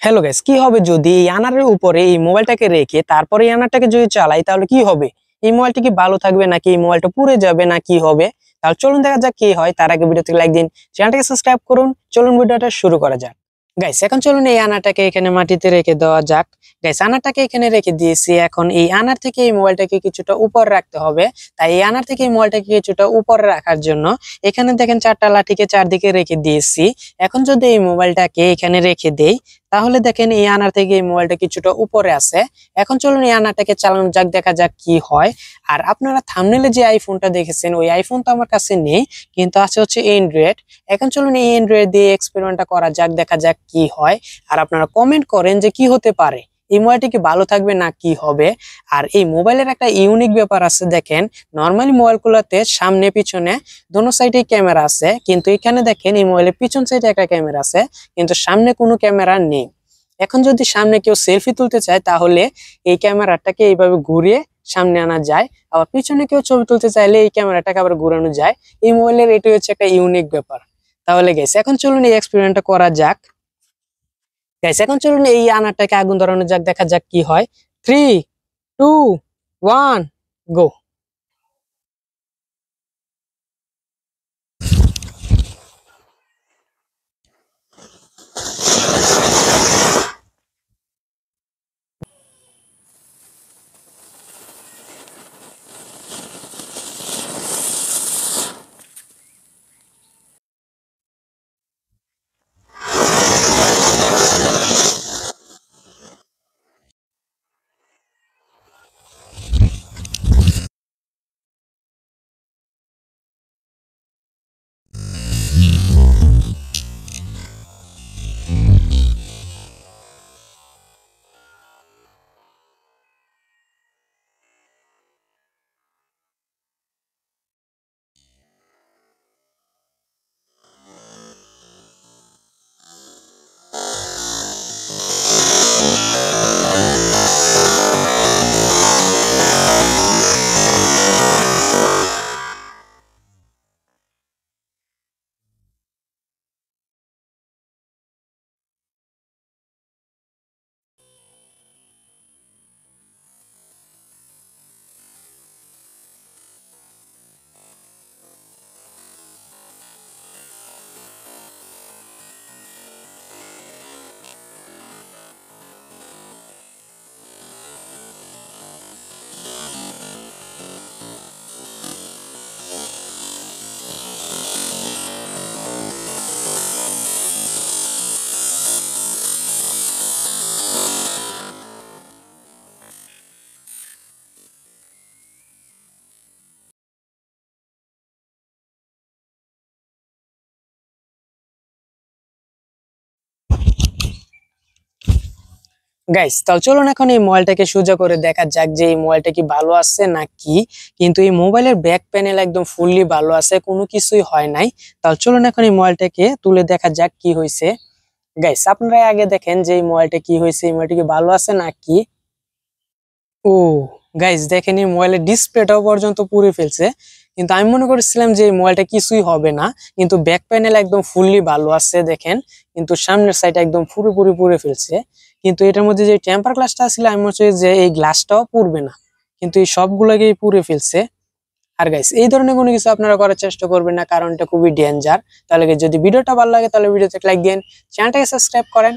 Hello guys, কি হবে যদি এই আনারের উপরে এই মোবাইলটাকে রেখে তারপরে এই আনারটাকে যদি চালাই তাহলে কি হবে? এই মোবাইলটা কি ভালো থাকবে নাকি এই মোবাইলটা পুড়ে যাবে না কি হবে? তাহলে চলুন দেখা যাক কি হয়। তার আগে ভিডিওতে লাইক দিন, চ্যানেলটাকে সাবস্ক্রাইব করুন। চলুন ভিডিওটা শুরু করা যাক। গাইস, এখন চলুন এই আনারটাকে এখানে মাটিতে রেখে দেওয়া যাক। গাইস, আনারটাকে এখানে রেখে দিয়েছি। এখন এই আনার থেকে এই মোবাইলটাকে কিছুটা উপর রাখতে হবে। তাই এই আনার থেকে এই মোবাইলটাকে কিছুটা উপরে রাখার জন্য এখানে দেখেন চারটা লাঠিকে চারদিকে রেখে দিয়েছি। এখন যদি এই মোবাইলটাকে এখানে রেখে দেই তাহলে দেখেন এই আনার থেকে এই মোবাইলটা কিছুটা উপরে আছে। এখন চলুন এই আনারটাকে চালানো যাক, দেখা যাক কি হয়। আর আপনারা থাম্বনেলে যে আইফোনটা দেখেছেন ওই আইফোন তো আমার কাছে নেই, কিন্তু আছে হচ্ছে অ্যান্ড্রয়েড। এখন চলুন এই অ্যান্ড্রয়েড দিয়ে এক্সপেরিমেন্টটা করা যাক, দেখা যাক কি হয়। আর আপনারা কমেন্ট করেন যে কি হতে পারে, এই মোবাইলটি কি ভালো থাকবে না কি হবে। আর এই মোবাইলের একটা ইউনিক ব্যাপার আছে, দেখেন নর্মালি মোবাইলগুলোতে সামনে পিছনে দোনো সাইডে ক্যামেরা আছে, কিন্তু এখানে দেখেন এই মোবাইলের পিছন সাইডে একটা ক্যামেরা আছে কিন্তু সামনে কোনো ক্যামেরা নেই। এখন যদি সামনে কেউ সেলফি তুলতে চায় তাহলে এই ক্যামেরাটাকে এইভাবে ঘুরিয়ে সামনে আনা যায়, আবার পিছনে কেউ ছবি তুলতে চাইলে এই ক্যামেরাটাকে আবার ঘুরানো যায়। এই মোবাইলের এটি হচ্ছে একটা ইউনিক ব্যাপার। তাহলে গাইস এখন চলুন এই এক্সপেরিমেন্টটা করা যাক। গাইস এখন চলুন এই আনারটাকে আগুন ধরানো যাক, দেখা যাক কি হয়। 3, 2, 1, গো। গাইস তাহলে চলুন এখন এই মোবাইলটাকে সোজা করে দেখা যাক যে এই মোবাইলটা কি ভালো আছে নাকি। কিন্তু এই মোবাইলের ব্যাক প্যানেল একদম ফুললি ভালো আছে, কোনো কিছুই হয় নাই। তাহলে চলুন এখন এই মোবাইলটাকে তুলে দেখা যাক কি হয়েছে। গাইস আপনারা আগে দেখেন যে এই মোবাইলটা কি হয়েছে, এই মোবাইলটা কি ভালো আছে নাকি। ও গাইস দেখেন এই মোবাইলের ডিসপ্লেটাও পর্যন্ত পুড়ে ফেলছে, কিন্তু আমি মনে করেছিলাম যে এই মোবাইলটা কিছুই হবে না। কিন্তু ব্যাক প্যানেল একদম ফুললি ভালো আছে দেখেন, কিন্তু সামনের সাইড একদম পুরোপুরি পুড়ে ফেলছে। কিন্তু এটার মধ্যে যে টেম্পার গ্লাসটা ছিল আমি মনে হচ্ছে যে এই গ্লাসটাও পুড়বে না, কিন্তু এই সবগুলোকেই পুড়ে ফেলছে। আর গাইস এই ধরনের কোনো কিছু আপনারা করার চেষ্টা করবেন না, কারণ এটা খুবই ডেঞ্জার। তাহলে guys, যদি ভিডিওটা ভালো লাগে তাহলে ভিডিওতে লাইক দিন, চ্যানেলটাকে সাবস্ক্রাইব করেন।